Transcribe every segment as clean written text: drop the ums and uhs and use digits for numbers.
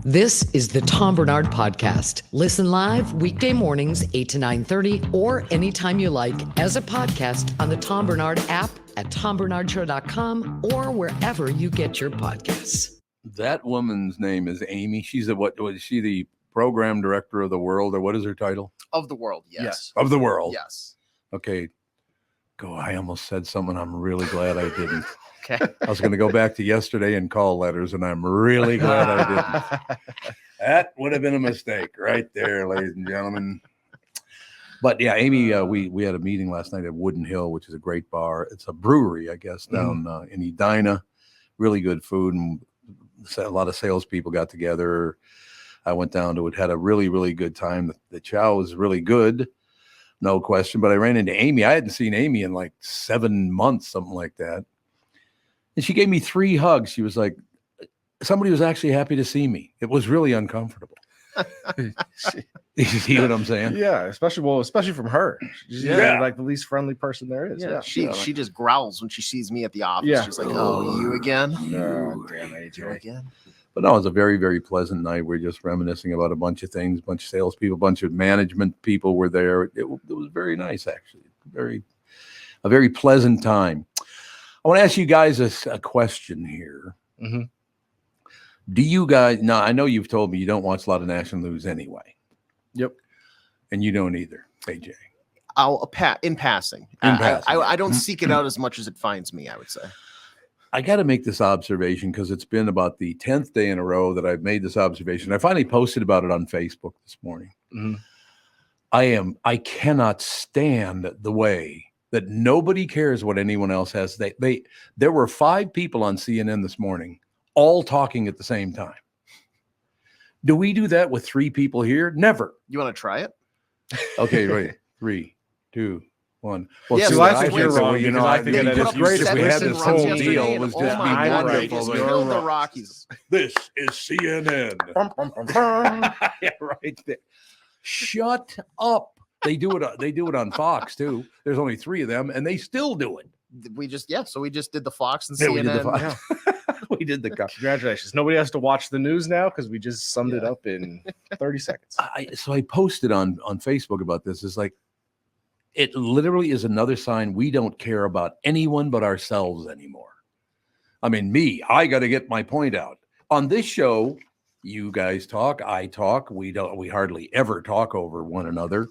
This is the Tom Barnard Podcast. Listen live weekday mornings, 8 to 9:30, or anytime you like as a podcast on the Tom Barnard app at tombarnardshow.com or wherever you get your podcasts. That woman's name is Amy. She's was she the program director of the world, or what is her title? Of the world, yes. Of the world. Yes. Okay. Go. I almost said something. I'm really glad I didn't. Okay. I was going to go back to yesterday and call letters, and I'm really glad I didn't. That would have been a mistake right there, ladies and gentlemen. But yeah, Amy, we had a meeting last night at Wooden Hill, which is a great bar. It's a brewery, I guess, down in Edina. Really good food, and a lot of salespeople got together. I went down to it, had a really, really good time. The chow was really good, no question. But I ran into Amy. I hadn't seen Amy in like 7 months, something like that. And she gave me 3 hugs. She was like, somebody was actually happy to see me. It was really uncomfortable. You see what I'm saying? Yeah, especially from her. She's like the least friendly person there is. Yeah. She just growls when she sees me at the office. Yeah. She's like, "Oh, you again? Oh, damn it, You again?" But no, it was a very, very pleasant night. We're just reminiscing about a bunch of things, a bunch of salespeople, a bunch of management people were there. It was very nice, actually. A very pleasant time. I want to ask you guys a question here. Mm-hmm. Do you guys, now I know you've told me you don't watch a lot of national news anyway. Yep. And you don't either, AJ. In passing. passing. I don't seek it out as much as it finds me, I would say. I got to make this observation because it's been about the 10th day in a row that I've made this observation. I finally posted about it on Facebook this morning. Mm-hmm. I cannot stand the way that nobody cares what anyone else has. There were 5 people on CNN this morning, all talking at the same time. Do we do that with 3 people here? Never. You want to try it? Okay, right. 3, 2, 1. Well, see, I think you're wrong. You know, I think that it's is great if we had seven this runs whole yesterday, deal. and Was oh just be my God, they wonderful. just but- killed the Rockies. This is CNN. Yeah, right there. Shut up. They do it on Fox too. There's only 3 of them, and they still do it. So we just did the Fox and Yeah, CNN. we did the Fox. We did the Congratulations. Nobody has to watch the news now because we just summed it up in 30 seconds. So I posted on Facebook about this. It's like, it literally is another sign we don't care about anyone but ourselves anymore. I mean, I got to get my point out. On this show, you guys talk, I talk. We hardly ever talk over one another.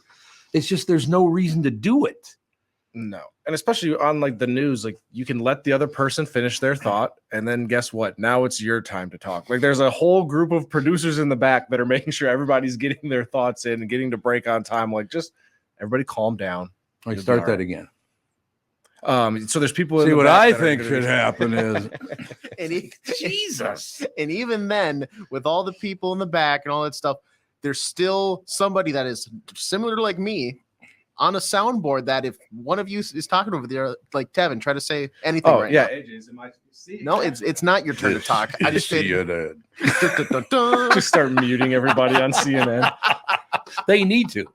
It's just there's no reason to do it. No. And especially on like the news, like you can let the other person finish their thought. And then guess what? Now it's your time to talk. Like there's a whole group of producers in the back that are making sure everybody's getting their thoughts in and getting to break on time. Like just everybody calm down. I start that again. So there's people. See, in the what back I that are think gonna should be- happen is Jesus. And even then, with all the people in the back and all that stuff, there's still somebody that is similar to like me on a soundboard that if one of you is talking over there, like Tevin, try to say anything right now. AJ, No, it's not your turn to talk. I just did. Just start muting everybody on CNN. They need to.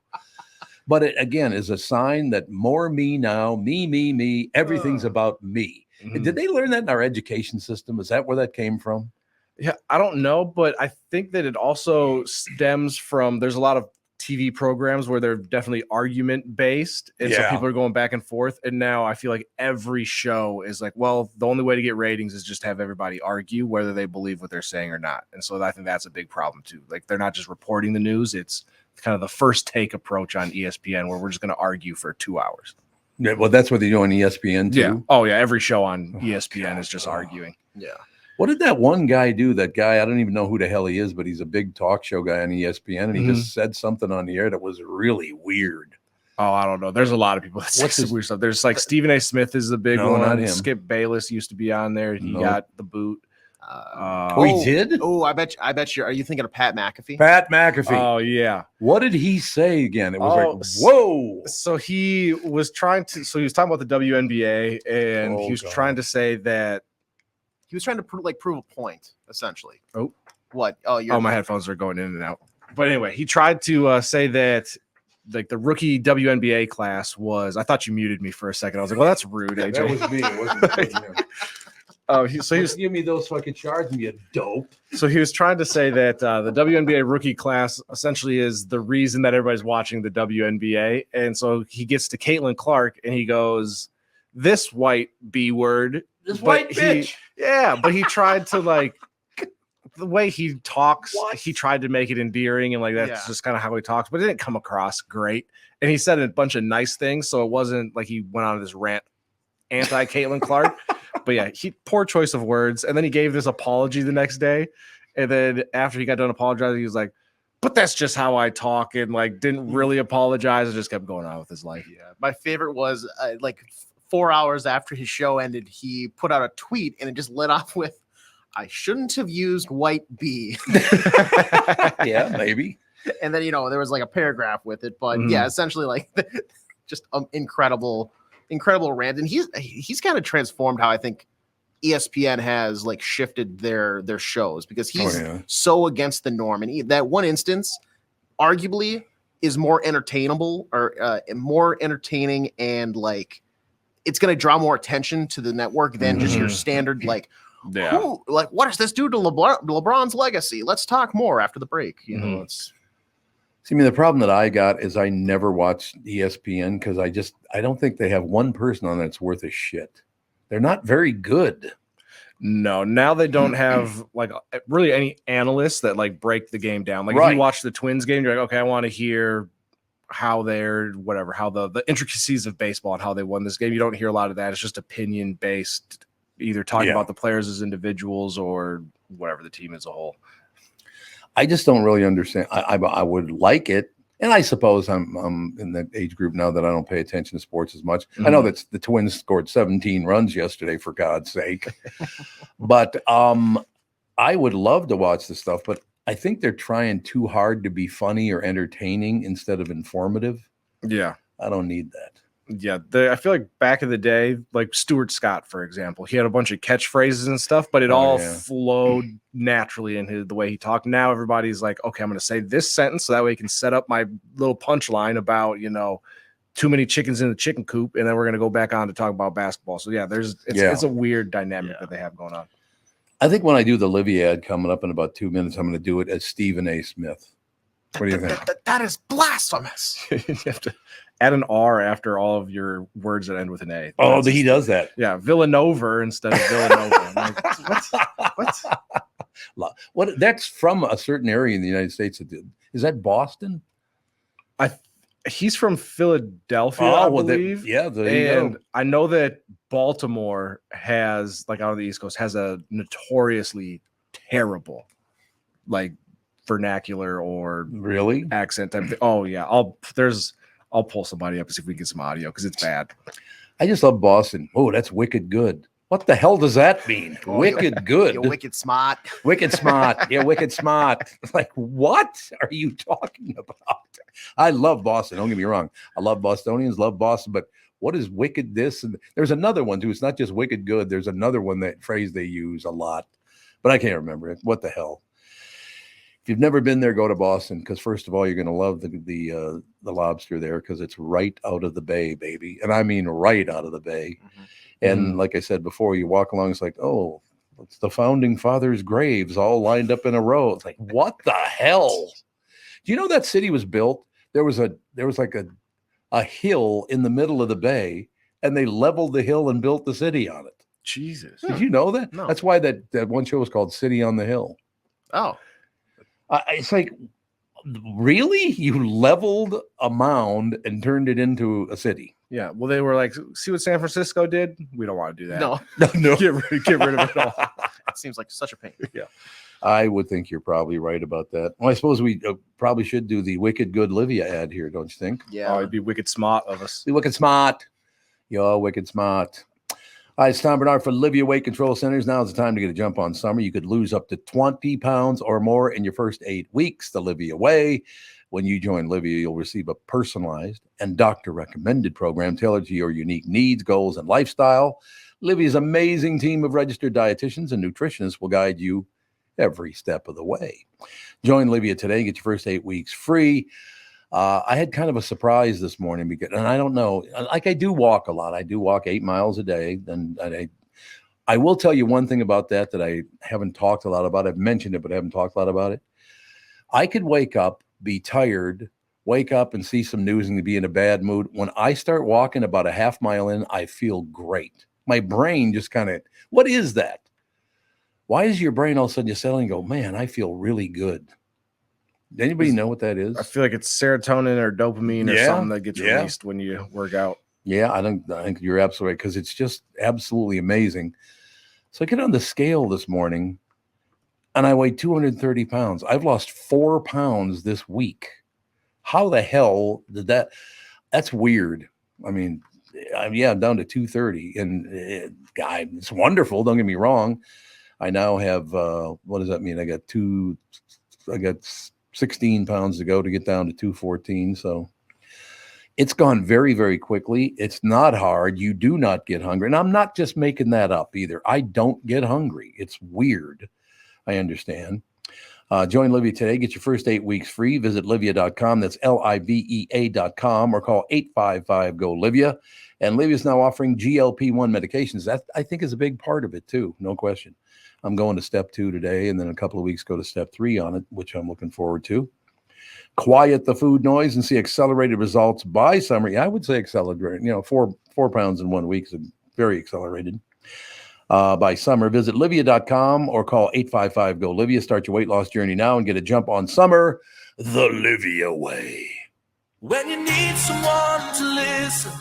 But it, again, is a sign that more me now, me, everything's about me. Mhm. Did they learn that in our education system? Is that where that came from? Yeah, I don't know, but I think that it also stems from there's a lot of TV programs where they're definitely argument based. And so Yeah. people are going back and forth. And now I feel like every show is like, well, the only way to get ratings is just have everybody argue whether they believe what they're saying or not. And so I think that's a big problem too. Like they're not just reporting the news. It's kind of the first take approach on ESPN where we're just going to argue for 2 hours. Yeah, well, that's what they do on ESPN too. Yeah. Oh yeah. Every show on Oh, ESPN God. is just arguing. Yeah. What did that one guy do? That guy, I don't even know who the hell he is, but he's a big talk show guy on ESPN, and he just said something on the air that was really weird. Oh, I don't know. There's a lot of people that say What's some his- weird stuff. There's like Stephen A. Smith is the big No, one. not him. Skip Bayless used to be on there. He No. got the boot. He did? Oh, I bet you. Are you thinking of Pat McAfee? Pat McAfee. Oh yeah. What did he say again? It was Oh, like, whoa. So he was talking about the WNBA, and Oh, he was God. trying to say that. He was trying to prove a point, essentially. Oh. What? Oh, My headphones are going in and out. But anyway, he tried to say that like the rookie WNBA class was. I thought you muted me for a second. I was like, well, that's rude, AJ. That was me. It wasn't him. So he was Give me those so I can charge them, you dope. So he was trying to say that the WNBA rookie class essentially is the reason that everybody's watching the WNBA. And so he gets to Caitlin Clark and he goes, this white B word. This But white bitch. but he tried to like the way he talks, he tried to make it endearing and like that's just kind of how he talks, but it didn't come across great. And he said a bunch of nice things, so it wasn't like he went on this rant anti-Caitlin Clark. But yeah, poor choice of words. And then he gave this apology the next day. And then after he got done apologizing, he was like, but that's just how I talk, and like didn't really apologize and just kept going on with his life. Yeah. My favorite was like 4 hours after his show ended, he put out a tweet and it just lit off with, I shouldn't have used white B. Yeah, maybe. And then, there was like a paragraph with it, but yeah, essentially like just incredible rant. And he's kind of transformed how I think ESPN has like shifted their shows, because he's so against the norm. And that one instance arguably is more entertainable or more entertaining, and like it's going to draw more attention to the network than just your standard like, what does this do to LeBron's legacy? Let's talk more after the break. See, the problem that I got is I never watched ESPN because I don't think they have one person on that's worth a shit. They're not very good. No, now they don't have like really any analysts that like break the game down. Like if you watch the Twins game, you're like, okay, I want to hear how the intricacies of baseball and how they won this game. You don't hear a lot of that. It's just opinion based, either talking about the players as individuals or whatever the team as a whole. I just don't really understand. I would like it. And I suppose I'm in the age group now that I don't pay attention to sports as much. I know that the Twins scored 17 runs yesterday, for God's sake. But I would love to watch the stuff, but I think they're trying too hard to be funny or entertaining instead of informative. Yeah. I don't need that. Yeah, I feel like back in the day, like Stuart Scott, for example, he had a bunch of catchphrases and stuff, but it all flowed naturally in the way he talked. Now everybody's like, okay, I'm going to say this sentence so that way he can set up my little punchline about, too many chickens in the chicken coop, and then we're going to go back on to talk about basketball. So yeah, it's a weird dynamic that they have going on. I think when I do the Livy ad coming up in about 2 minutes, I'm going to do it as Stephen A. Smith. What do you think? That is blasphemous. You have to add an R after all of your words that end with an A. Oh, he does that. Yeah, Villanova instead of Villanova. I'm like, what? That's from a certain area in the United States. Is that Boston? He's from Philadelphia, I believe. There you go. I know that Baltimore has, like out on the East Coast, has a notoriously terrible, like vernacular or accent type thing. Oh yeah, I'll pull somebody up and see if we can get some audio because it's bad. I just love Boston. Oh, that's wicked good. What the hell does that mean? Wicked good. You're wicked smart. Wicked smart. Yeah, wicked smart. Like, what are you talking about? I love Boston. Don't get me wrong. I love Bostonians, love Boston, but what is wicked this? And there's another one too. It's not just wicked good. There's another one, that phrase they use a lot, but I can't remember it. What the hell? If you've never been there, go to Boston, because first of all, you're going to love the lobster there because it's right out of the bay, baby. And I mean right out of the bay. And like I said before, you walk along, it's like, oh, it's the founding fathers' graves all lined up in a row. It's like, what the hell? Do you know that city was built? There was like a hill in the middle of the bay, and they leveled the hill and built the city on it. Jesus. Did you know that? No. That's why that one show was called City on the Hill. Oh. It's like, really? You leveled a mound and turned it into a city? Yeah. Well, they were like, see what San Francisco did? We don't want to do that. No. Get rid of it all. It seems like such a pain. Yeah. I would think you're probably right about that. Well, I suppose we probably should do the Wicked Good Livia ad here, don't you think? Yeah. Oh, it'd be wicked smart of us. Be wicked smart. You're wicked smart. Hi, it's Tom Barnard for Livia Weight Control Centers. Now is the time to get a jump on summer. You could lose up to 20 pounds or more in your first 8 weeks the Livia way. When you join Livia, you'll receive a personalized and doctor-recommended program tailored to your unique needs, goals, and lifestyle. Livia's amazing team of registered dietitians and nutritionists will guide you every step of the way. Join Livia today. Get your first 8 weeks free. I had kind of a surprise this morning and I don't know, like I do walk a lot. I do walk 8 miles a day. And I will tell you one thing about that I haven't talked a lot about. I've mentioned it, but I haven't talked a lot about it. I could wake up, be tired, wake up and see some news and be in a bad mood. When I start walking about a half mile in, I feel great. My brain just kind of, what is that? Why is your brain all of a sudden you settle and go, man, I feel really good? Anybody know what that is? I feel like it's serotonin or dopamine or something that gets released when you work out. Yeah, I think you're absolutely right, because it's just absolutely amazing. So I get on the scale this morning and I weigh 230 pounds. I've lost 4 pounds this week. How the hell did that? That's weird. I mean, yeah, I'm down to 230 and it's wonderful. Don't get me wrong. I now have, what does that mean? I got 16 pounds to go to get down to 214. So it's gone very, very quickly. It's not hard. You do not get hungry. And I'm not just making that up either. I don't get hungry. It's weird. I understand. Join Livia today. Get your first 8 weeks free. Visit livia.com. That's livea.com or call 855-GO-LIVIA. And Livia is now offering GLP-1 medications. That I think is a big part of it too. No question. I'm going to step 2 today, and then a couple of weeks go to step 3 on it, which I'm looking forward to. Quiet the food noise and see accelerated results by summer. Yeah, I would say accelerated. 4 pounds in 1 week is very accelerated. By summer, visit livia.com or call 855-GO-LIVIA. Start your weight loss journey now and get a jump on summer the Livia way. When you need someone to listen,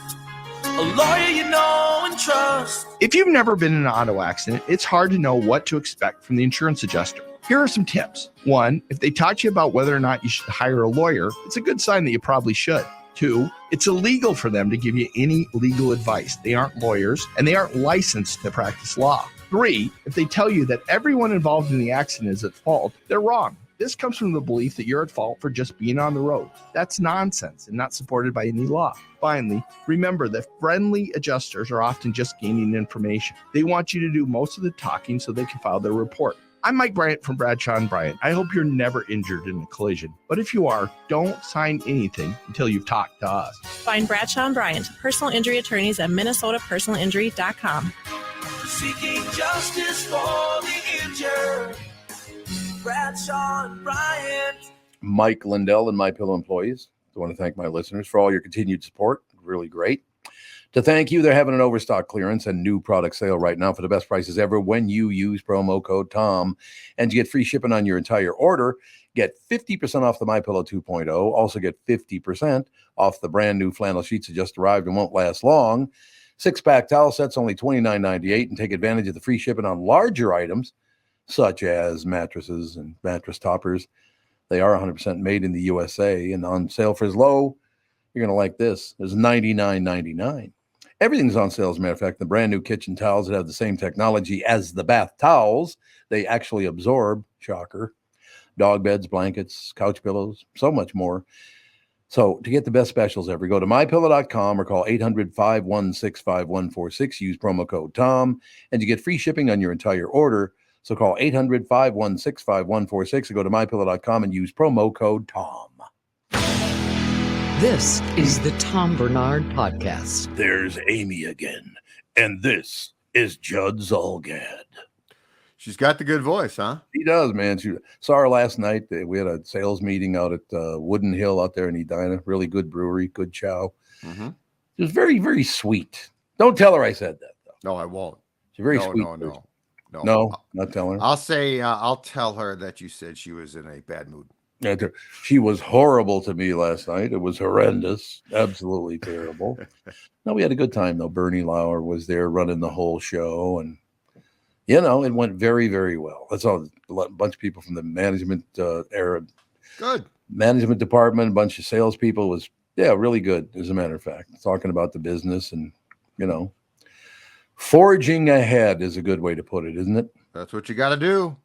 a lawyer you know and trust. If you've never been in an auto accident, it's hard to know what to expect from the insurance adjuster. Here are some tips. 1, if they talk to you about whether or not you should hire a lawyer, it's a good sign that you probably should. 2, it's illegal for them to give you any legal advice. They aren't lawyers and they aren't licensed to practice law. 3, if they tell you that everyone involved in the accident is at fault, they're wrong. This comes from the belief that you're at fault for just being on the road. That's nonsense and not supported by any law. Finally, remember that friendly adjusters are often just gaining information. They want you to do most of the talking so they can file their report. I'm Mike Bryant from Bradshaw & Bryant. I hope you're never injured in a collision. But if you are, don't sign anything until you've talked to us. Find Bradshaw & Bryant, personal injury attorneys at minnesotapersonalinjury.com. Seeking justice for the injured. Bradshaw & Bryant. Mike Lindell and MyPillow employees. I want to thank my listeners for all your continued support. Really great. To thank you, they're having an overstock clearance and new product sale right now for the best prices ever when you use promo code TOM. And you get free shipping on your entire order. Get 50% off the MyPillow 2.0. Also get 50% off the brand new flannel sheets that just arrived and won't last long. 6-pack towel sets only $29.98, and take advantage of the free shipping on larger items such as mattresses and mattress toppers. They are 100% made in the USA and on sale for as low. You're going to like this. It's $99.99. Everything's on sale, as a matter of fact. The brand new kitchen towels that have the same technology as the bath towels. They actually absorb, shocker, dog beds, blankets, couch pillows, so much more. So to get the best specials ever, go to mypillow.com or call 800-516-5146. Use promo code TOM, and you get free shipping on your entire order. So call 800-516-5146 or go to mypillow.com and use promo code TOM. This is the Tom Barnard Podcast. There's Amy again, and this is Judd Zulgad. She's got the good voice, huh? She does, man. She saw her last night. We had a sales meeting out at Wooden Hill out there in Edina. Really good brewery, good chow. Mm-hmm. She was very, very sweet. Don't tell her I said that, though. No, I won't. She's very no, sweet. No, not telling her. I'll say, I'll tell her that you said she was in a bad mood. She was horrible to me last night. It was horrendous. Absolutely terrible. No, we had a good time, though. Bernie Lauer was there running the whole show. And, it went very, very well. That's all. A bunch of people from the management management department, a bunch of salespeople. Was, really good, as a matter of fact. Talking about the business and, forging ahead is a good way to put it, isn't it? That's what you got to do.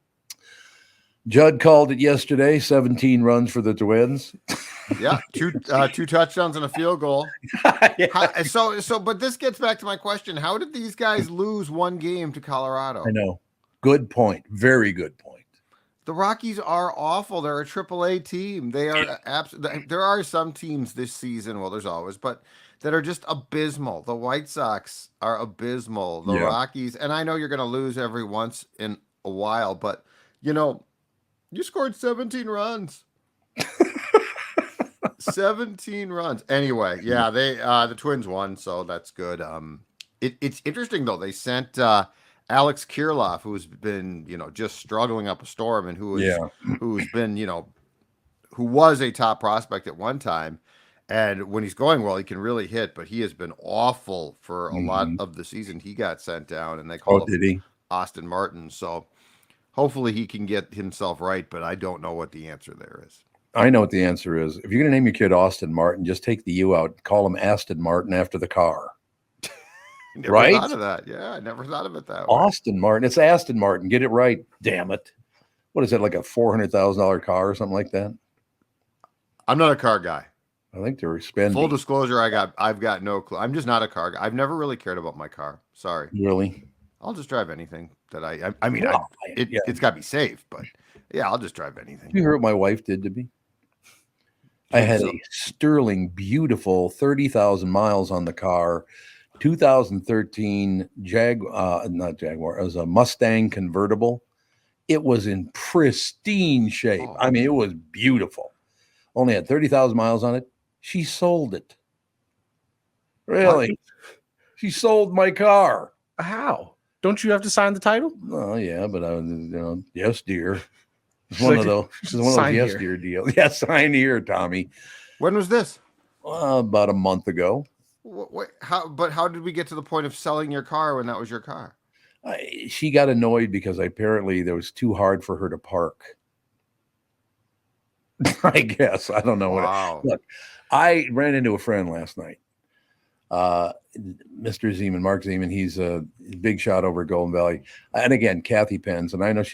Judd called it yesterday, 17 runs for the Twins. Yeah, two touchdowns and a field goal. But this gets back to my question. How did these guys lose one game to Colorado? I know. Good point. Very good point. The Rockies are awful. They're a AAA team. They are there are some teams this season. Well, there's always, but that are just abysmal. The White Sox are abysmal. The Rockies, and I know you're going to lose every once in a while, but you scored 17 runs. 17 runs. Anyway, yeah, they the Twins won, so that's good. It's interesting though. They sent Alex Kirilloff, who's been just struggling up a storm, and who's been who was a top prospect at one time, and when he's going well, he can really hit. But he has been awful for a lot of the season. He got sent down, and they called him Austin Martin. So hopefully he can get himself right. But I don't know what the answer there is. I know what the answer is. If you're going to name your kid Austin Martin, just take the U out. Call him Aston Martin after the car. Never thought of that. Yeah, I never thought of it that way. Austin Martin. It's Aston Martin. Get it right. Damn it. What is that, like a $400,000 car or something like that? I'm not a car guy. I think they're expensive. Full disclosure, I've got no clue. I'm just not a car guy. I've never really cared about my car. Sorry. Really? I'll just drive anything that it's got to be safe, but yeah, I'll just drive anything. You heard what my wife did to me? I had a sterling, beautiful 30,000 miles on the car, 2013 not Jaguar, it was a Mustang convertible. It was in pristine shape. Oh. I mean, it was beautiful. Only had 30,000 miles on it. She sold it. Really? What? She sold my car. How? Don't you have to sign the title? Oh, yeah, but I was, yes, dear. It's one of those. It's one of those yes, dear deals. Yeah, sign here, Tommy. When was this? About a month ago. How did we get to the point of selling your car when that was your car? She got annoyed because apparently it was too hard for her to park. I guess. I don't know. Wow. Look, I ran into a friend last night. Mr. Zeman, Mark Zeman, he's a big shot over at Golden Valley. And again, Kathy Pence, and I know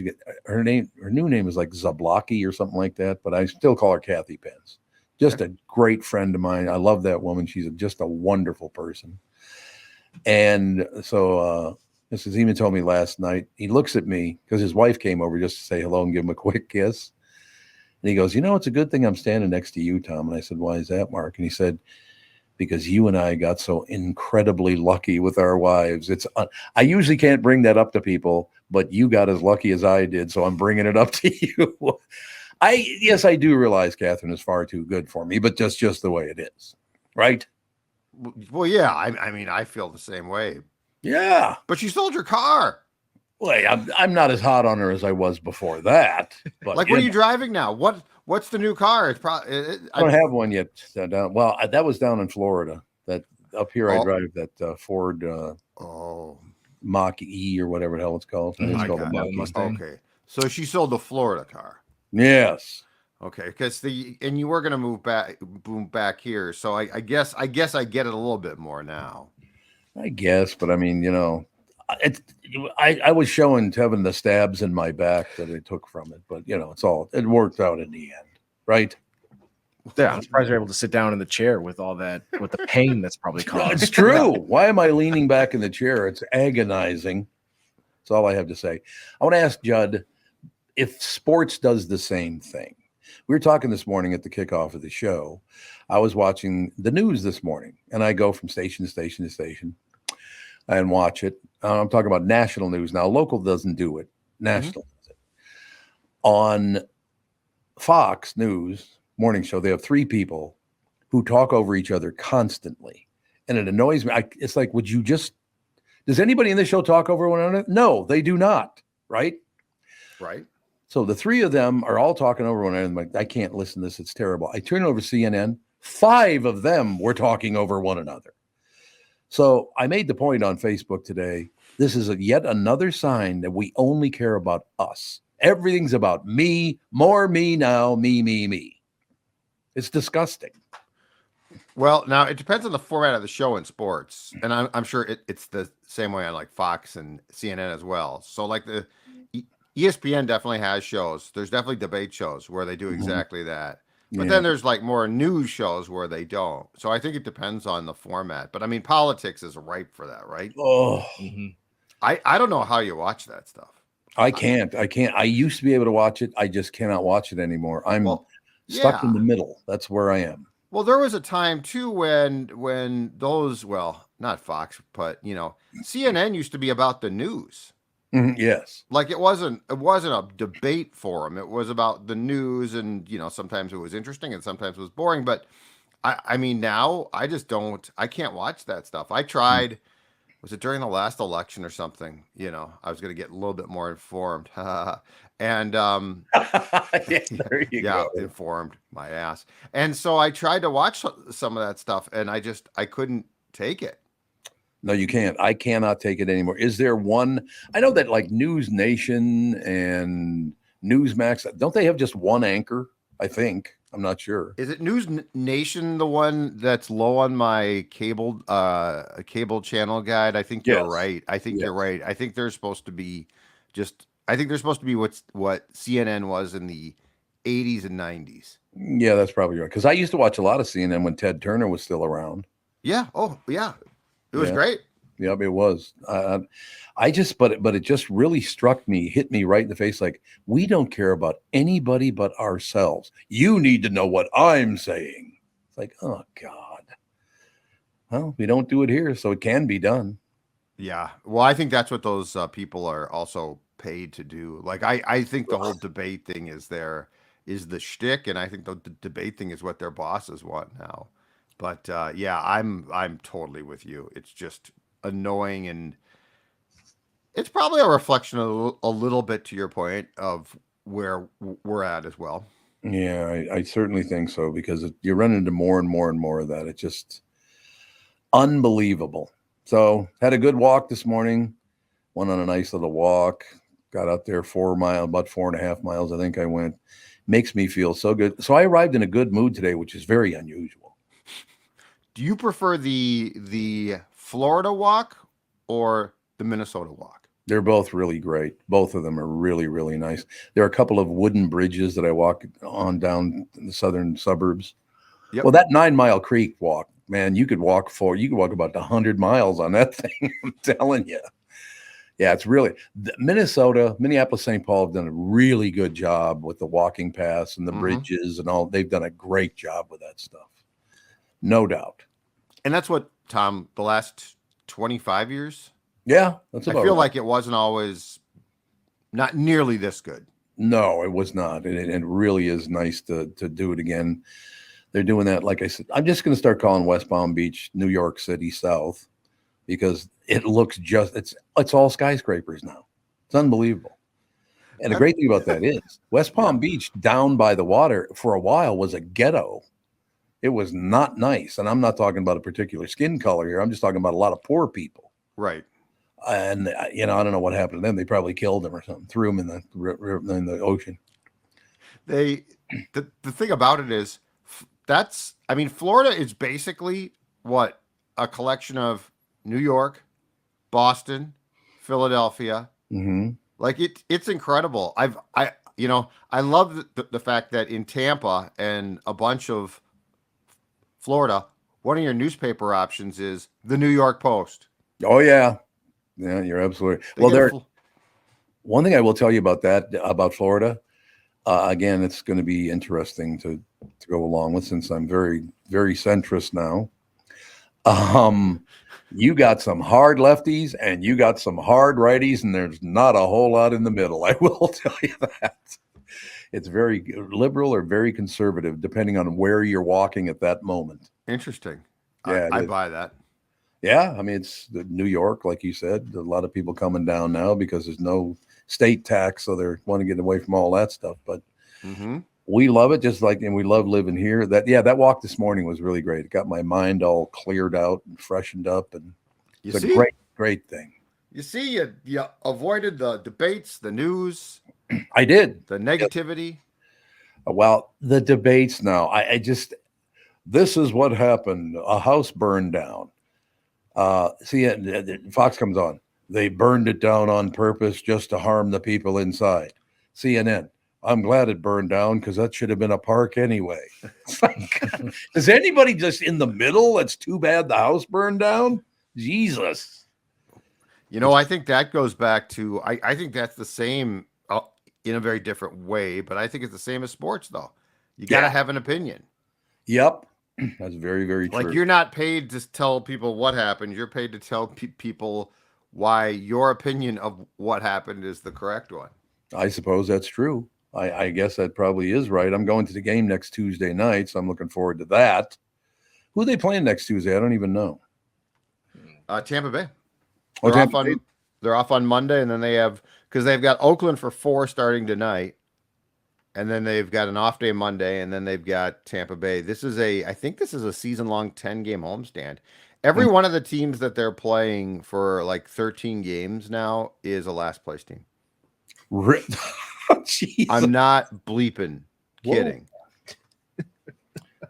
her new name is like Zablocki or something like that, but I still call her Kathy Pence. Just a great friend of mine. I love that woman. She's just a wonderful person. And so Mr. Zeman told me last night, he looks at me because his wife came over just to say hello and give him a quick kiss. And he goes, it's a good thing I'm standing next to you, Tom. And I said, why is that, Mark? And he said, because you and I got so incredibly lucky with our wives. I usually can't bring that up to people, but you got as lucky as I did, so I'm bringing it up to you. Yes, I do realize Catherine is far too good for me, but just the way it is, right? Well, yeah. I mean, I feel the same way. Yeah, but she sold your car. Well, I'm not as hot on her as I was before that. But what are you driving now? What's the new car? It's probably I don't have one yet. That was down in Florida. That up here I drive that Ford Mach E or whatever the hell it's called. It's called a Mustang. Okay, so she sold the Florida car. Yes. Okay, because and you were going to move back here, so I guess I get it a little bit more now. I guess, but I mean, I was showing Tevin the stabs in my back that I took from it, but it worked out in the end, right? Yeah, I'm surprised you're able to sit down in the chair with all that, with the pain that's probably caused. It's true. Why am I leaning back in the chair? It's agonizing. That's all I have to say. I want to ask Judd if sports does the same thing. We were talking this morning at the kickoff of the show. I was watching the news this morning, and I go from station to station to station and watch it. I'm talking about national news now. Local doesn't do it. National does it. On Fox News morning show, they have three people who talk over each other constantly, and it annoys me. It's like, does anybody in this show talk over one another? No, they do not. Right. Right. So the three of them are all talking over one another. I'm like, I can't listen to this. It's terrible. I turn over CNN. 5 of them were talking over one another. So I made the point on Facebook today. This is yet another sign that we only care about us. Everything's about me, more me now, me. It's disgusting. Well, now it depends on the format of the show in sports, and I'm sure it's the same way on like Fox and CNN as well. So like the ESPN definitely has shows. There's definitely debate shows where they do exactly that. But then there's like more news shows where they don't. So I think it depends on the format. But I mean, politics is ripe for that, right? Oh, I don't know how you watch that stuff. I can't. I used to be able to watch it. I just cannot watch it anymore. I'm stuck in the middle. That's where I am. Well, there was a time too when those, well, not Fox, but CNN used to be about the news. Yes. Like it wasn't a debate forum. It was about the news, and sometimes it was interesting and sometimes it was boring. But I mean, now I can't watch that stuff. I tried. Was it during the last election or something? I was going to get a little bit more informed. And there you go. Informed my ass. And so I tried to watch some of that stuff, and I couldn't take it. No, you can't. I cannot take it anymore. Is there one? I know that like News Nation and Newsmax, don't they have just one anchor? I think. I'm not sure. Is it News Nation, the one that's low on my cable channel guide? I think you're right. You're right. I think they're supposed to be what CNN was in the 80s and 90s. Yeah, that's probably right. Because I used to watch a lot of CNN when Ted Turner was still around. Yeah. Oh, yeah. It was great. Yep, it was. But it just really hit me right in the face. Like, we don't care about anybody but ourselves. You need to know what I'm saying. It's like, oh God. Well, we don't do it here, so it can be done. Yeah. Well, I think that's what those people are also paid to do. Like, I think the whole debate thing is the shtick, and I think the debate thing is what their bosses want now. But I'm totally with you. It's just annoying, and it's probably a reflection of a little bit to your point of where we're at as well. Yeah, I certainly think so, because you run into more and more and more of that. It's just unbelievable. So had a good walk this morning. Went on a nice little walk. Got out there about 4.5 miles. I think I went. Makes me feel so good. So I arrived in a good mood today, which is very unusual. Do you prefer the Florida walk or the Minnesota walk? They're both really great. Both of them are really, really nice. There are a couple of wooden bridges that I walk on down in the southern suburbs. Yep. Well, that 9 Mile Creek walk, man, you could walk about 100 miles on that thing. I'm telling you. Yeah, it's really Minneapolis, St. Paul have done a really good job with the walking paths and the bridges and all. They've done a great job with that stuff. No doubt. And that's what, Tom, the last 25 years? Yeah, that's about I feel right. like it wasn't always not nearly this good. No, it was not. And it really is nice to do it again. They're doing that, like I said. I'm just going to start calling West Palm Beach New York City South, because it looks it's all skyscrapers now. It's unbelievable. And the great thing about that is West Palm Beach down by the water for a while was a ghetto. It was not nice. And I'm not talking about a particular skin color here. I'm just talking about a lot of poor people. Right. And, I don't know what happened to them. They probably killed them or something, threw them in the ocean. The thing about it is Florida is basically what? A collection of New York, Boston, Philadelphia. Mm-hmm. Like it's incredible. I love the fact that in Tampa and a bunch of Florida, one of your newspaper options is the New York Post. Oh yeah. Yeah, you're absolutely one thing I will tell you about Florida. Again, it's going to be interesting to go along with, since I'm very, very centrist now. You got some hard lefties and you got some hard righties, and there's not a whole lot in the middle. I will tell you that. It's very liberal or very conservative, depending on where you're walking at that moment. Interesting. Yeah, I buy that. Yeah, I mean, it's New York, like you said. A lot of people coming down now because there's no state tax, so they want to get away from all that stuff. But we love it, and we love living here. That walk this morning was really great. It got my mind all cleared out and freshened up, and it's a great thing. You see, you avoided the debates, the news. I did. The negativity. Well, the debates now. This is what happened. A house burned down. Fox comes on. They burned it down on purpose just to harm the people inside. CNN. I'm glad it burned down because that should have been a park anyway. It's like, is anybody just in the middle? It's too bad the house burned down. Jesus. I think that goes back to, I think that's the same in a very different way, but I think it's the same as sports, though. You got to have an opinion. Yep. That's very, very true. Like you're not paid to tell people what happened. You're paid to tell people why your opinion of what happened is the correct one. I suppose that's true. I guess that probably is right. I'm going to the game next Tuesday night, so I'm looking forward to that. Who are they playing next Tuesday? I don't even know. Tampa Bay. Oh, They're off on Monday, and then because they've got Oakland for 4 starting tonight, and then they've got an off day Monday, and then they've got Tampa Bay. I think this is a season-long 10-game homestand. Every one of the teams that they're playing for like 13 games now is a last place team. I'm not bleeping kidding.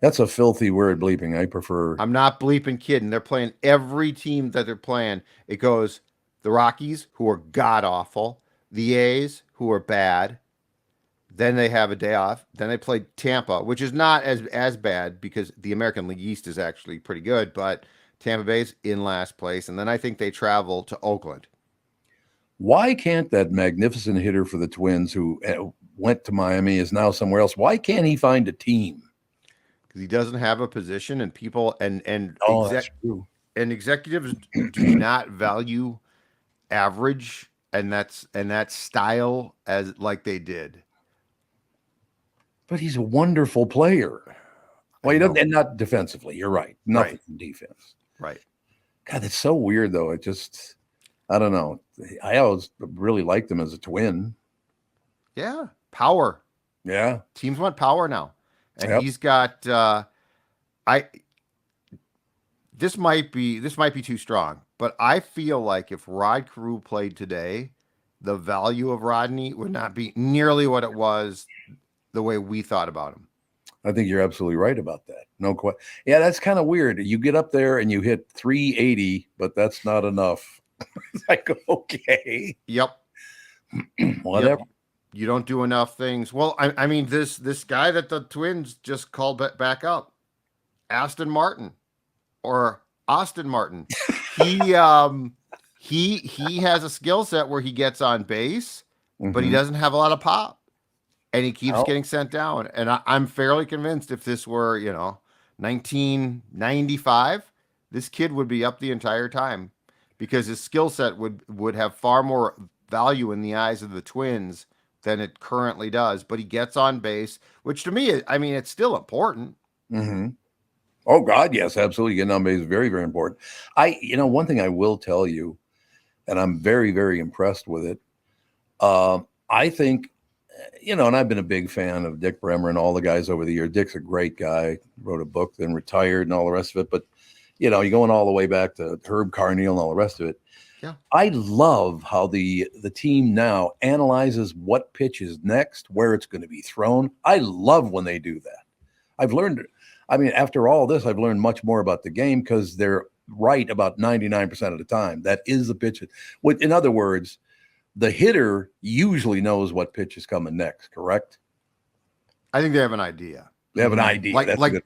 That's a filthy word, bleeping. I prefer. I'm not bleeping kidding. They're playing every team that they're playing. It goes the Rockies, who are god awful, the A's, who are bad. Then they have a day off. Then they play Tampa, which is not as bad because the American League East is actually pretty good, but Tampa Bay's in last place. And then I think they travel to Oakland. Why can't that magnificent hitter for the Twins who went to Miami is now somewhere else? Why can't he find a team? Because he doesn't have a position, and people and that's true. And executives do not value average and that style as like they did. But he's a wonderful player. Well, he doesn't, and not defensively. You're right. Nothing in defense. Right. God, that's so weird, though. It just, I don't know. I always really liked him as a Twin. Yeah. Power. Yeah. Teams want power now. And he's got, this might be too strong, but I feel like if Rod Carew played today, the value of Rodney would not be nearly what it was the way we thought about him. I think you're absolutely right about that. No question. Yeah, that's kind of weird. You get up there and you hit 380, but that's not enough. It's like, okay. Yep. Whatever. Yep. You don't do enough things. Well, I mean, this guy that the Twins just called back up, Austin Martin. He has a skill set where he gets on base, but he doesn't have a lot of pop. And he keeps getting sent down. And I'm fairly convinced if this were, 1995, this kid would be up the entire time because his skill set would have far more value in the eyes of the Twins than it currently does. But he gets on base, which to me, I mean, it's still important. Mm-hmm. Oh, God, yes, absolutely. Getting on base is very, very important. One thing I will tell you, and I'm very, very impressed with it, I think, and I've been a big fan of Dick Bremer and all the guys over the years. Dick's a great guy, wrote a book, then retired and all the rest of it. But, you're going all the way back to Herb Carneal and all the rest of it. Yeah. I love how the team now analyzes what pitch is next, where it's going to be thrown. I love when they do that. I've learned, after all this, I've learned much more about the game because they're right about 99% of the time. That is the pitch. In other words, the hitter usually knows what pitch is coming next, correct? I think they have an idea. They have an idea.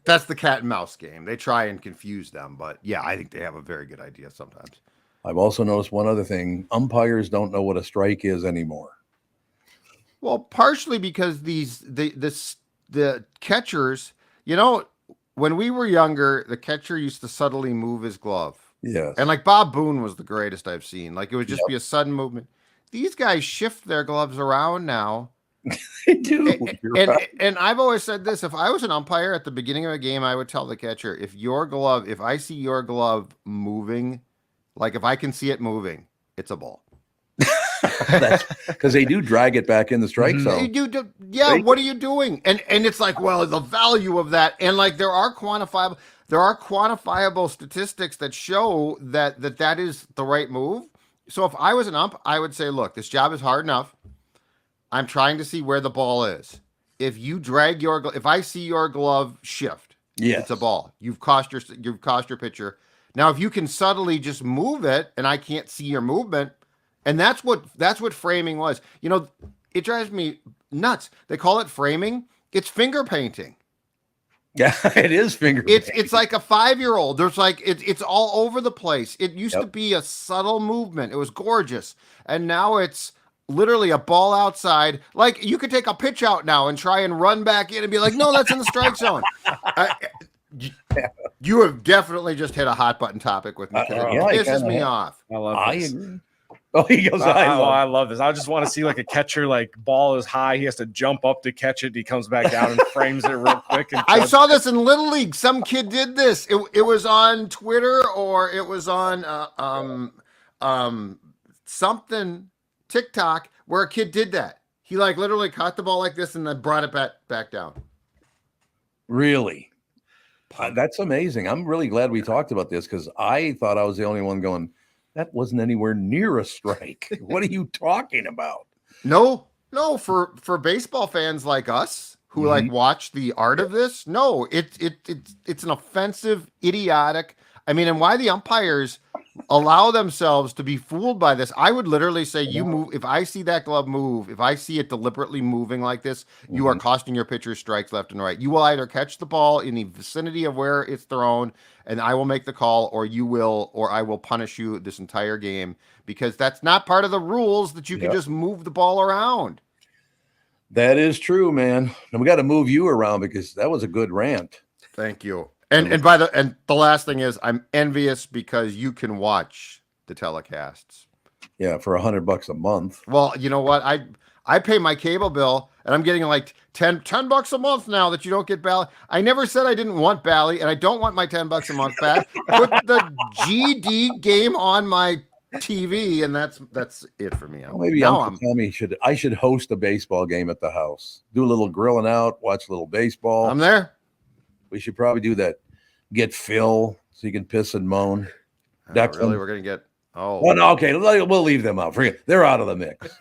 That's the cat and mouse game. They try and confuse them, but yeah, I think they have a very good idea sometimes. I've also noticed one other thing. Umpires don't know what a strike is anymore. Well, partially because the catchers, when we were younger, the catcher used to subtly move his glove. Yes. And like Bob Boone was the greatest I've seen. Like it would just be a sudden movement. These guys shift their gloves around now. They do. And I've always said this, if I was an umpire at the beginning of a game, I would tell the catcher, if I see your glove moving, like if I can see it moving, it's a ball. That's because they do drag it back in the strike zone. What are you doing? And it's like, well, the value of that, and like there are quantifiable statistics that show that is the right move. So if I was an ump, I would say, look, this job is hard enough. I'm trying to see where the ball is. If you drag if I see your glove shift, it's a ball. You've cost your pitcher. Now, if you can subtly just move it and I can't see your movement, and that's what framing was. It drives me nuts. They call it framing. It's finger painting. Yeah, it is finger painting. It's like a 5-year-old. There's like it's all over the place. It used to be a subtle movement. It was gorgeous. And now it's literally a ball outside. Like you could take a pitch out now and try and run back in and be like, no, that's in the strike zone. You have definitely just hit a hot button topic with me because it yeah, you pisses kinda me have. off. I love I this. agree. Oh, he goes, I love this. I just want to see like a catcher, like ball is high. He has to jump up to catch it. He comes back down and frames it real quick. And I saw this in Little League. Some kid did this. It was on Twitter or it was on something TikTok where a kid did that. He like literally caught the ball like this and then brought it back down. Really? That's amazing. I'm really glad we talked about this because I thought I was the only one going, that wasn't anywhere near a strike. What are you talking about? No, for baseball fans like us who like watch the art of this, no, it's an offensive, idiotic. I mean, and why the umpires allow themselves to be fooled by this? I would literally say, you move. If I see that glove move, if I see it deliberately moving like this, you are costing your pitcher strikes left and right. You will either catch the ball in the vicinity of where it's thrown, and I will make the call, or I will punish you this entire game, because that's not part of the rules that you can just move the ball around. That is true, man. And we got to move you around because that was a good rant. Thank you. And the last thing is, I'm envious because you can watch the telecasts. Yeah, for $100 a month. Well, you know what? I pay my cable bill and I'm getting like $10 a month now that you don't get Bally. I never said I didn't want Bally, and I don't want my $10 a month back. Put the GD game on my TV, and that's it for me. Well, maybe Uncle Tommy I should host a baseball game at the house. Do a little grilling out, watch a little baseball. I'm there. We should probably do that. Get Phil so you can piss and moan. Really, we're gonna get. Oh, well, no, okay. We'll leave them out. Forget they're out of the mix.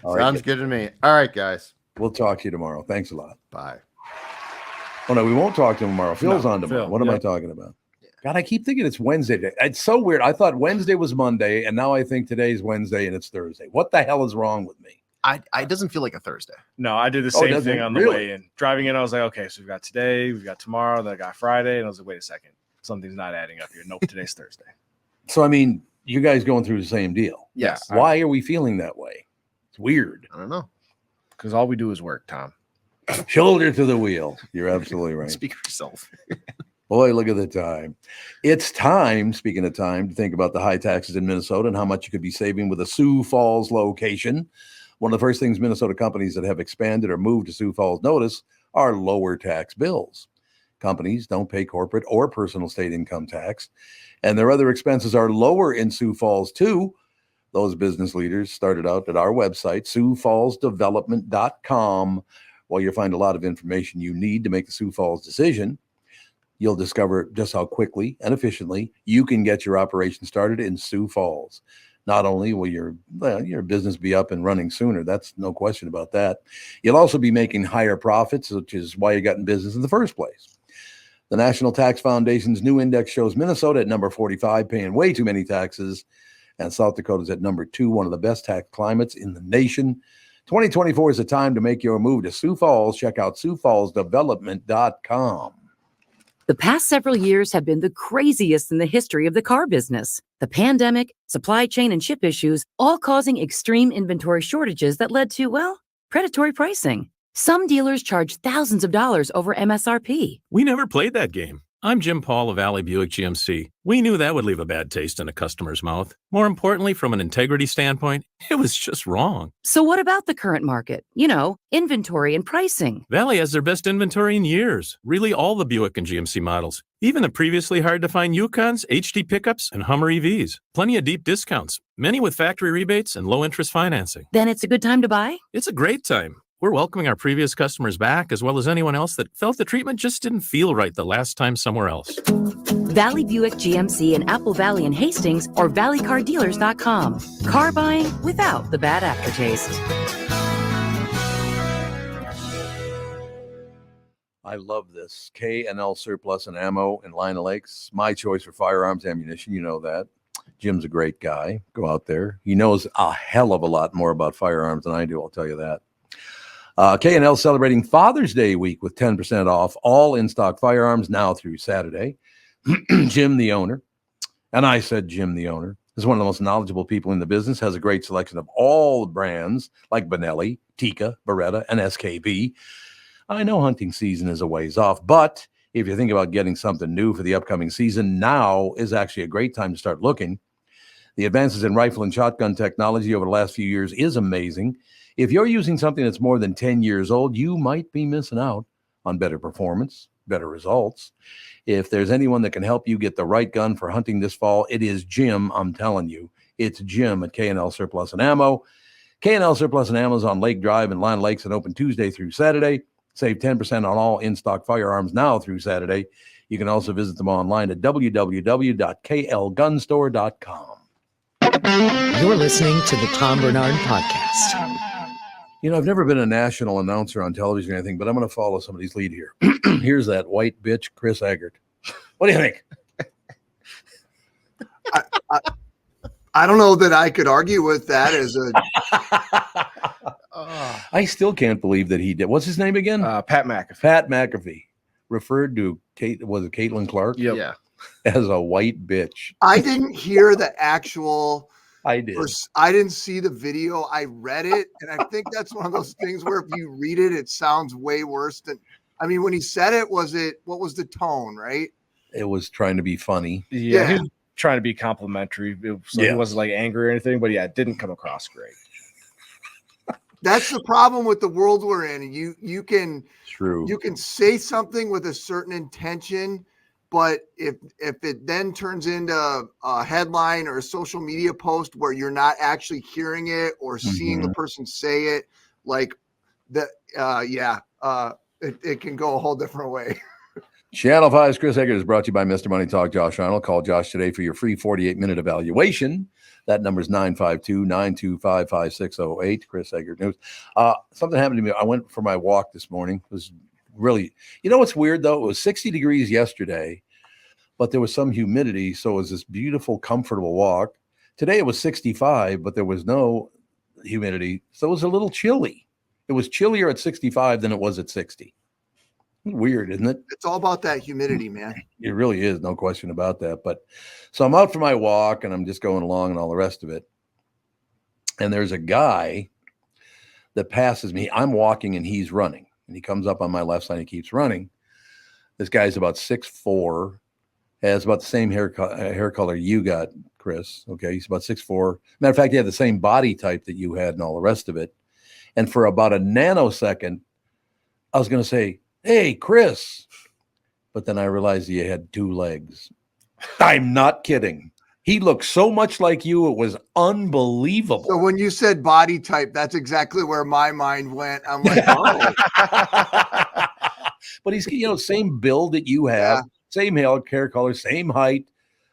Sounds good to me. All right, guys. We'll talk to you tomorrow. Thanks a lot. Bye. Oh no, we won't talk to him tomorrow. Phil's on tomorrow. Phil, what am I talking about? God, I keep thinking it's Wednesday. It's so weird. I thought Wednesday was Monday, and now I think today's Wednesday and it's Thursday. What the hell is wrong with me? It doesn't feel like a Thursday. No, I did the same thing on the way in. Driving in, I was like, okay, so we've got today, we've got tomorrow, then I got Friday, and I was like, wait a second, something's not adding up here. Nope, today's Thursday. So I mean, you guys going through the same deal. Yes. Why are we feeling that way? It's weird. I don't know. Because all we do is work, Tom. Shoulder to the wheel. You're absolutely right. Speak for yourself. Boy, look at the time. It's time, speaking of time, to think about the high taxes in Minnesota and how much you could be saving with a Sioux Falls location. One of the first things Minnesota companies that have expanded or moved to Sioux Falls notice are lower tax bills. Companies don't pay corporate or personal state income tax, and their other expenses are lower in Sioux Falls too. Those business leaders started out at our website, SiouxFallsDevelopment.com. While you'll find a lot of information you need to make the Sioux Falls decision, you'll discover just how quickly and efficiently you can get your operation started in Sioux Falls. Not only will your business be up and running sooner, that's no question about that. You'll also be making higher profits, which is why you got in business in the first place. The National Tax Foundation's new index shows Minnesota at number 45, paying way too many taxes, and South Dakota's at number 2, one of the best tax climates in the nation. 2024 is the time to make your move to Sioux Falls. Check out SiouxFallsDevelopment.com. The past several years have been the craziest in the history of the car business. The pandemic, supply chain, and chip issues, all causing extreme inventory shortages that led to, predatory pricing. Some dealers charge thousands of dollars over MSRP. We never played that game. I'm Jim Paul of Valley Buick GMC. We knew that would leave a bad taste in a customer's mouth. More importantly, from an integrity standpoint, it was just wrong. So what about the current market? Inventory and pricing. Valley has their best inventory in years. Really all the Buick and GMC models. Even the previously hard-to-find Yukons, HD pickups, and Hummer EVs. Plenty of deep discounts. Many with factory rebates and low-interest financing. Then it's a good time to buy? It's a great time. We're welcoming our previous customers back, as well as anyone else that felt the treatment just didn't feel right the last time somewhere else. Valley Buick GMC in Apple Valley and Hastings or valleycardealers.com. Car buying without the bad aftertaste. I love this. K&L Surplus and Ammo in Lina Lakes. My choice for firearms ammunition. You know that. Jim's a great guy. Go out there. He knows a hell of a lot more about firearms than I do. I'll tell you that. K&L celebrating Father's Day week with 10% off all in-stock firearms now through Saturday. Jim, the owner, and I said Jim, the owner, is one of the most knowledgeable people in the business, has a great selection of all brands like Benelli, Tikka, Beretta, and SKB. I know hunting season is a ways off, but If you think about getting something new for the upcoming season, now is actually a great time to start looking. The advances in rifle and shotgun technology over the last few years is amazing. If you're using something that's more than 10 years old, you might be missing out on better performance, better results. If there's anyone that can help you get the right gun for hunting this fall, it is Jim. I'm telling you, it's Jim at K&L Surplus and Ammo. K&L Surplus and Ammo is on Lake Drive in Lion Lakes and open Tuesday through Saturday. Save 10% on all in-stock firearms now through Saturday. You can also visit them online at www.klgunstore.com. You're listening to the Tom Barnard Podcast. You know, I've never been a national announcer on television or anything, but I'm going to follow somebody's lead here. Here's that white bitch, Chris Egert. What do you think? I don't know that I could argue with that as a. I still can't believe that he did. What's his name again? Pat McAfee. Pat McAfee referred to Caitlin Clark? Yep. Yeah. As a white bitch. I didn't hear the actual. I did. I didn't see the video. I read it, and I think that's one of those things where if you read it, it sounds way worse than. I mean, when he said it, what was the tone, right? It was trying to be funny. Yeah. He was trying to be complimentary. He wasn't like angry or anything, but it didn't come across great. That's the problem with the world we're in. You can True. You can say something with a certain intention, but if it then turns into a headline or a social media post where you're not actually hearing it or seeing the person say it, like that, it can go a whole different way. Channel 5's Chris Egert is brought to you by Mr. Money Talk, Josh Arnold. Call Josh today for your free 48-minute evaluation. That number is 952-925-5608. Chris Egert News. Something happened to me. I went for my walk this morning. It was really, you know what's weird though? It was 60 degrees yesterday, but there was some humidity. So it was this beautiful, comfortable walk. Today it was 65, but there was no humidity. So it was a little chilly. It was chillier at 65 than it was at 60. Weird, isn't it? It's all about that humidity, man. It really is, no question about that. But so I'm out for my walk and I'm just going along and all the rest of it. And there's a guy that passes me. I'm walking and he's running. And he comes up on my left side and he keeps running. This guy's about 6'4", has about the same hair color you got, Chris. Okay, he's about 6'4". Matter of fact, he had the same body type that you had and all the rest of it. And for about a nanosecond, I was going to say, "Hey, Chris." But then I realized he had two legs. I'm not kidding. He looked so much like you. It was unbelievable. So when you said body type, that's exactly where my mind went. I'm like, oh. But he's, same build that you have, same hair color, same height.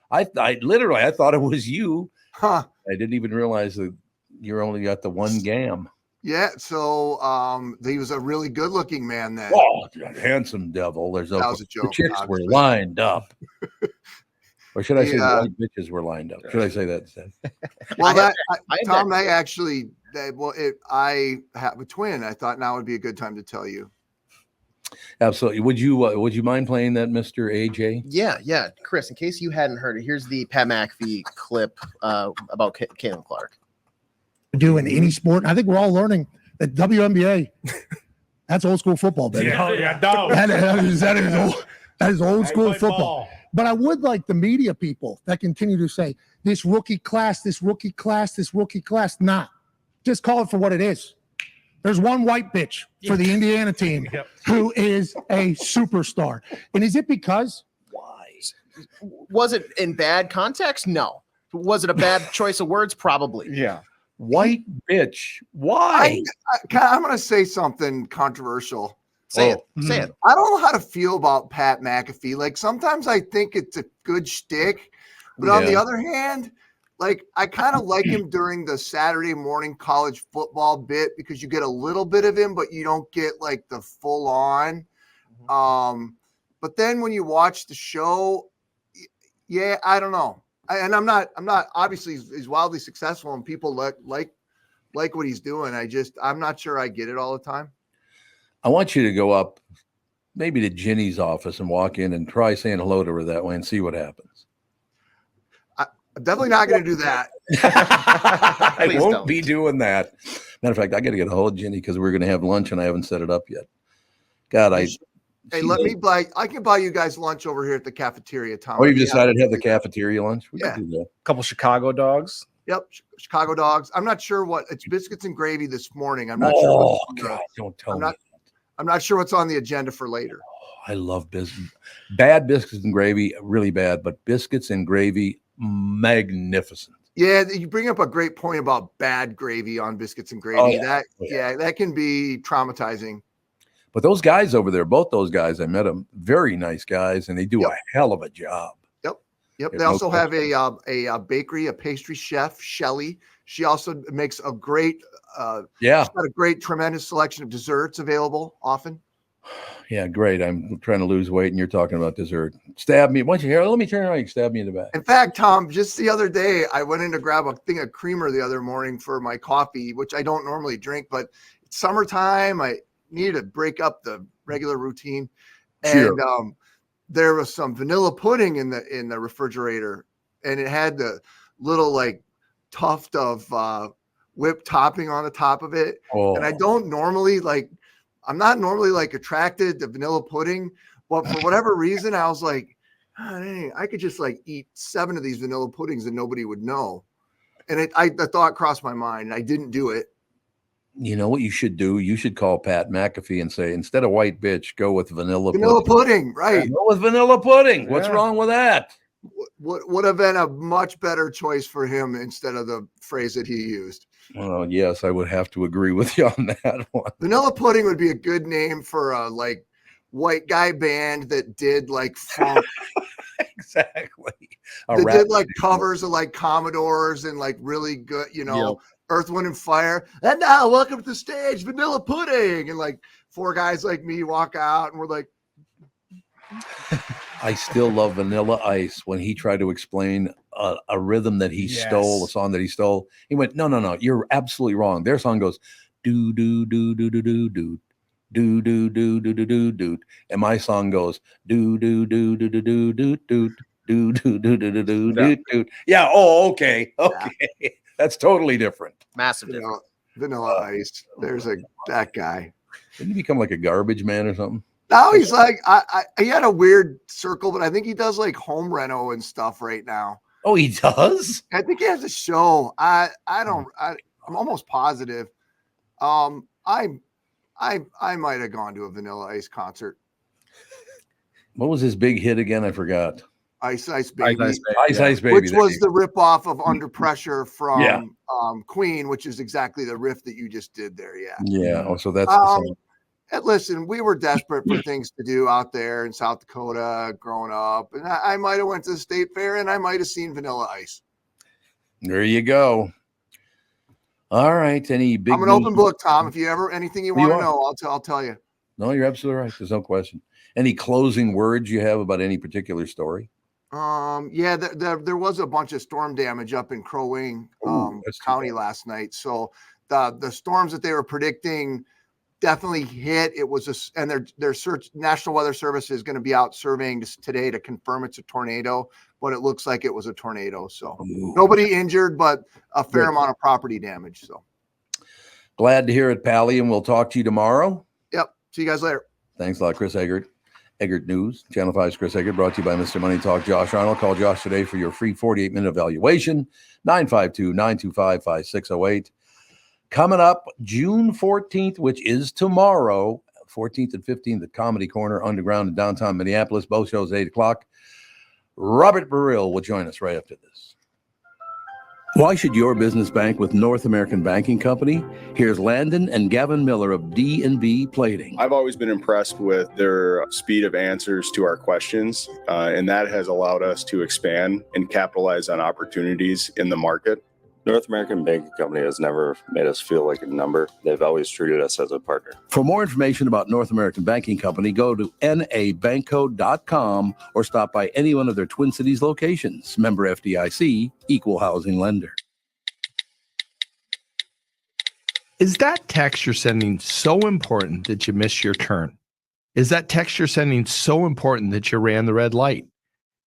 I thought it was you. Huh. I didn't even realize that you only got the one gam. Yeah, so he was a really good-looking man then. Oh, handsome devil. That was a joke. The chicks were lined up. Or should I say the white bitches were lined up? Should I say that instead? Well, Tom, I have a twin. I thought now would be a good time to tell you. Absolutely. Would you mind playing that, Mr. AJ? Yeah. Chris, in case you hadn't heard it, here's the Pat McAfee clip about Caitlin Clark. Do in any sport. I think we're all learning that WNBA, that's old school football, baby. That is old school football. But I would like the media people that continue to say this rookie class. Nah, just call it for what it is. There's one white bitch for the Indiana team who is a superstar. And is it because? Why? Was it in bad context? No. Was it a bad choice of words? Probably. Yeah. White bitch. Why? I'm going to say something controversial. Say it. I don't know how to feel about Pat McAfee. Like sometimes I think it's a good shtick, but on the other hand, like I kind of like him during the Saturday morning college football bit because you get a little bit of him, but you don't get like the full on. But then when you watch the show, I don't know. I'm not obviously he's wildly successful and people like what he's doing. I'm not sure I get it all the time. I want you to go up maybe to Ginny's office and walk in and try saying hello to her that way and see what happens. I'm definitely not going to do that. I won't be doing that. Matter of fact, I got to get a hold of Ginny because we're going to have lunch and I haven't set it up yet. God, Hey, I can buy you guys lunch over here at the cafeteria, Tom. Oh, you decided to have the cafeteria lunch? We Yeah. could do that. A couple Chicago dogs. Yep, Chicago dogs. I'm not sure it's biscuits and gravy this morning. I'm not sure. God, don't tell me. I'm not sure what's on the agenda for later. I love biscuits. Bad biscuits and gravy, really bad, but biscuits and gravy, magnificent. Yeah, you bring up a great point about bad gravy on biscuits and gravy. That can be traumatizing. But those guys over there, both those guys, I met them, very nice guys, and they do a hell of a job. Yep. They also have a bakery, a pastry chef, Shelly. She also makes a great, she's got a great, tremendous selection of desserts available often. Yeah, great. I'm trying to lose weight, and you're talking about dessert. Stab me. Once you hear, let me turn around. You stab me in the back. In fact, Tom, just the other day, I went in to grab a thing of creamer the other morning for my coffee, which I don't normally drink, but it's summertime. I needed to break up the regular routine. And there was some vanilla pudding in the refrigerator, and it had the little like tuft of whipped topping on the top of it. And I don't normally I'm not normally attracted to vanilla pudding, but for whatever reason, I was like, hey, I could just eat 7 of these vanilla puddings and nobody would know. And the thought crossed my mind, and I didn't do it. You know what you should do? You should call Pat McAfee and say, instead of white bitch, go with vanilla pudding. Right. Go with vanilla pudding. Yeah. What's wrong with that? Would have been a much better choice for him instead of the phrase that he used. Well, yes, I would have to agree with you on that one. Vanilla pudding would be a good name for a white guy band that did funk. Exactly. They did covers of Commodores and really good, Earth, Wind, and Fire. And now, welcome to the stage, Vanilla Pudding. And 4 guys like me walk out, and we're like. I still love Vanilla Ice when he tried to explain a rhythm that he stole, a song that he stole. He went, no, you're absolutely wrong. Their song goes, do, do, do, do, do, do, do. Do do do do do do do, and my song goes do do do do do do do do do do do do do do do. Yeah. Oh, okay. That's totally different. Massive difference. Vanilla Ice. There's that guy. Didn't he become like a garbage man or something? Now he's he had a weird circle, but I think he does home reno and stuff right now. Oh, he does? I think he has a show. I'm almost positive. I might have gone to a Vanilla Ice concert. What was his big hit again? I forgot. Ice Ice Baby. Ice Baby. Which was the ripoff of Under Pressure from Queen, which is exactly the riff that you just did there. Yeah. Yeah. Oh, so that's the song. And listen, we were desperate for things to do out there in South Dakota growing up. And I might have went to the state fair and I might have seen Vanilla Ice. There you go. All right. Any big I'm an open book, Tom. If you ever anything you want to know, I'll tell you. No, you're absolutely right. There's no question. Any closing words you have about any particular story? There was a bunch of storm damage up in Crow Wing County last night. So the storms that they were predicting definitely hit. It was and their National Weather Service is going to be out surveying today to confirm it's a tornado, but it looks like it was a tornado. So nobody injured, but a fair amount of property damage. So glad to hear it, Pally, and we'll talk to you tomorrow. Yep. See you guys later. Thanks a lot, Chris Egert. Egert News, Channel 5's Chris Egert, brought to you by Mr. Money Talk, Josh Arnold. Call Josh today for your free 48-minute evaluation, 952-925-5608. Coming up June 14th, which is tomorrow, 14th and 15th at Comedy Corner Underground in downtown Minneapolis. Both shows 8 o'clock. Robert Baril will join us right after this. Why should your business bank with North American Banking Company? Here's Landon and Gavin Miller of D&B Plating. I've always been impressed with their speed of answers to our questions, and that has allowed us to expand and capitalize on opportunities in the market. North American Banking Company has never made us feel like a number. They've always treated us as a partner. For more information about North American Banking Company, go to nabanco.com or stop by any one of their Twin Cities locations. Member FDIC, equal housing lender. Is that text you're sending so important that you missed your turn? Is that text you're sending so important that you ran the red light?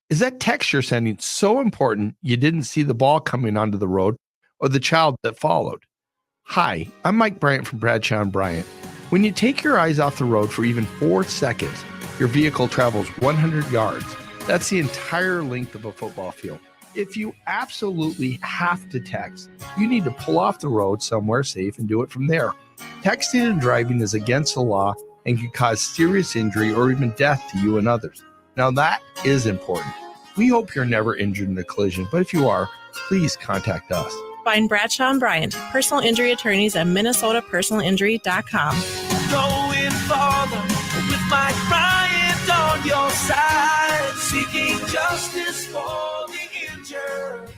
Is that text you're sending so important you didn't see the ball coming onto the road or the child that followed? Hi, I'm Mike Bryant from Bradshaw & Bryant. When you take your eyes off the road for even 4 seconds, your vehicle travels 100 yards. That's the entire length of a football field. If you absolutely have to text, you need to pull off the road somewhere safe and do it from there. Texting and driving is against the law and can cause serious injury or even death to you and others. Now that is important. We hope you're never injured in a collision, but if you are, please contact us. Find Bradshaw and Bryant, personal injury attorneys at minnesotapersonalinjury.com. Going farther with Mike Bryant on your side, seeking justice for the injured.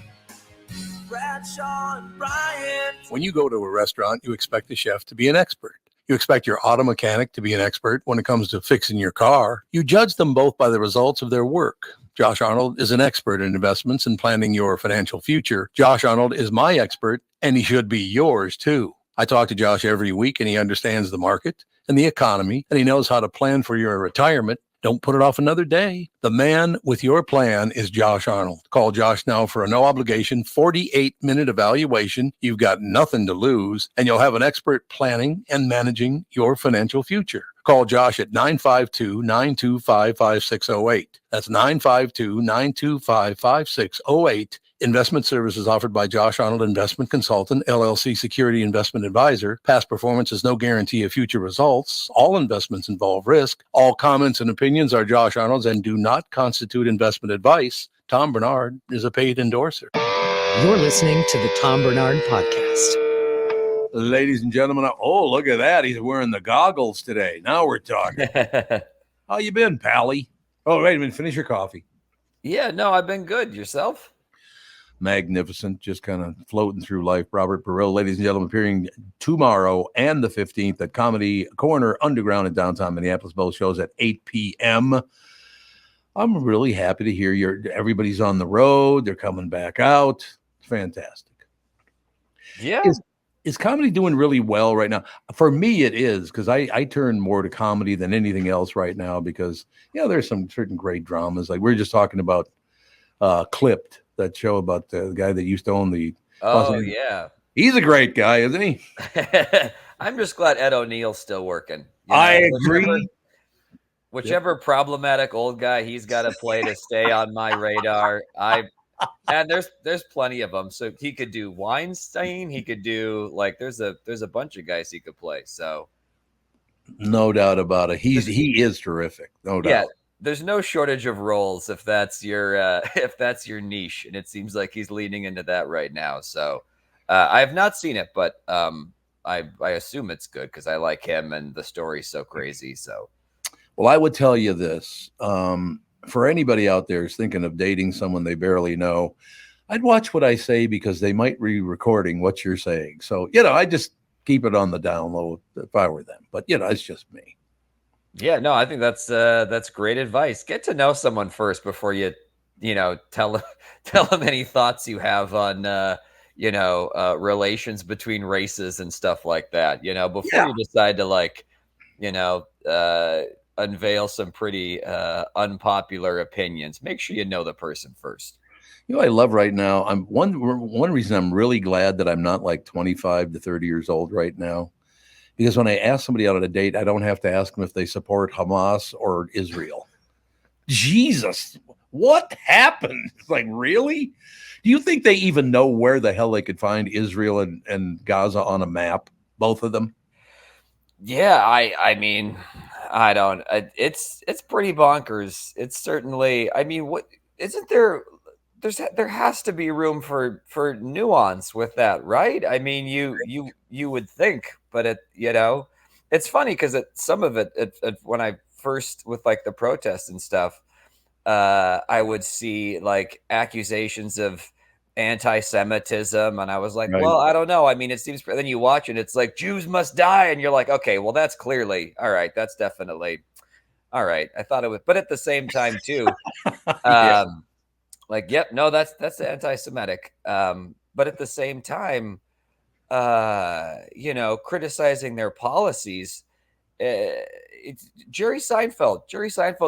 Bradshaw and Bryant. When you go to a restaurant, you expect the chef to be an expert. You expect your auto mechanic to be an expert when it comes to fixing your car. You judge them both by the results of their work. Josh Arnold is an expert in investments and planning your financial future. Josh Arnold is my expert, and he should be yours too. I talk to Josh every week, and he understands the market and the economy, and he knows how to plan for your retirement. Don't put it off another day. The man with your plan is Josh Arnold. Call Josh now for a no-obligation 48-minute evaluation. You've got nothing to lose, and you'll have an expert planning and managing your financial future. Call Josh at 952-925-5608. That's 952-925-5608. Investment services offered by Josh Arnold Investment Consultant, LLC Security Investment Advisor. Past performance is no guarantee of future results. All investments involve risk. All comments and opinions are Josh Arnold's and do not constitute investment advice. Tom Barnard is a paid endorser. You're listening to the Tom Barnard Podcast. Ladies and gentlemen, oh, look at that. He's wearing the goggles today. Now we're talking. How you been, Pally? Oh, wait a minute. Finish your coffee. Yeah, no, I've been good. Yourself? Magnificent. Just kind of floating through life. Robert Baril, ladies and gentlemen, appearing tomorrow and the 15th at Comedy Corner Underground in downtown Minneapolis. Both shows at 8 p.m. I'm really happy to hear everybody's on the road. They're coming back out. It's fantastic. Yeah. Is comedy doing really well right now? For me, it is, because I turn more to comedy than anything else right now because, there's some certain great dramas. Like we were just talking about Clipped, that show about the guy that used to own the. Oh, yeah. He's a great guy, isn't he? I'm just glad Ed O'Neill's still working. I agree. Whichever problematic old guy he's got to play to stay on my radar, and there's plenty of them. So he could do Weinstein. He could do there's a bunch of guys he could play. So no doubt about it. He is terrific. No doubt. Yeah, there's no shortage of roles if that's your niche, and it seems like he's leaning into that right now. So I have not seen it, but I assume it's good because I like him and the story's so crazy. So, well, I would tell you this. For anybody out there who's thinking of dating someone they barely know, I'd watch what I say because they might be recording what you're saying. So, I just keep it on the down low if I were them. But, it's just me. Yeah, no, I think that's great advice. Get to know someone first before you tell them any thoughts you have on, relations between races and stuff like that, before you decide to unveil some pretty unpopular opinions. Make sure you know the person first. I love right now. I'm one reason I'm really glad that I'm not like 25 to 30 years old right now, because when I ask somebody out on a date, I don't have to ask them if they support Hamas or Israel. Jesus, what happened? It's like, really? Do you think they even know where the hell they could find Israel and Gaza on a map? Both of them? Yeah, I mean, I don't. It's pretty bonkers. It's certainly. I mean, what isn't there? There has to be room for nuance with that, right? I mean, you would think, but it's funny because some of it when I first with the protests and stuff, I would see accusations of anti-Semitism, and I was like, right. Well, I don't know. I mean, it seems. Then you watch it, it's like Jews must die, and you're like, okay, well, that's clearly all right. That's definitely all right. I thought it was, but at the same time, too, Yeah. yep, no, that's anti-Semitic. But at the same time, criticizing their policies. It's Jerry Seinfeld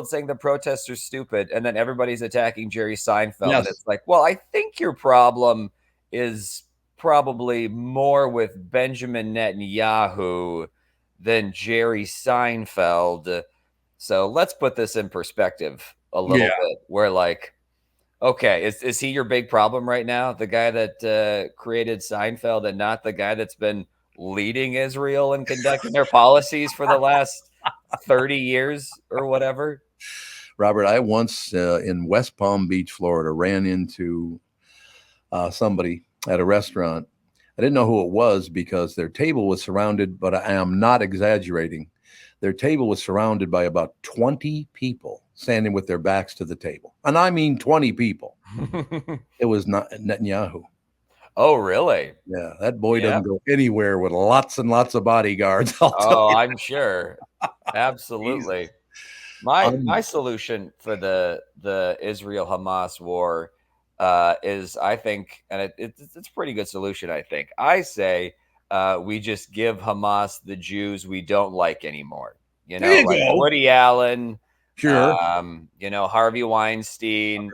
saying the protests are stupid, and then everybody's attacking Jerry Seinfeld. Yes. And it's like, well, I think your problem is probably more with Benjamin Netanyahu than Jerry Seinfeld. So let's put this in perspective a little bit. Where like, okay, is he your big problem right now? The guy that created Seinfeld and not the guy that's been leading Israel and conducting their policies for the last 30 years or whatever? Robert, I once in West Palm Beach, Florida, ran into somebody at a restaurant. I didn't know who it was because their table was surrounded, but I am not exaggerating. Their table was surrounded by about 20 people standing with their backs to the table. And I mean 20 people. It was not Netanyahu. Oh, really? Yeah, that boy doesn't go anywhere with lots and lots of bodyguards. I'm sure. Absolutely. My solution for the Israel-Hamas war is, I think, and it's a pretty good solution, I think. I say we just give Hamas the Jews we don't like anymore. You know, like Woody Allen, sure. Harvey Weinstein,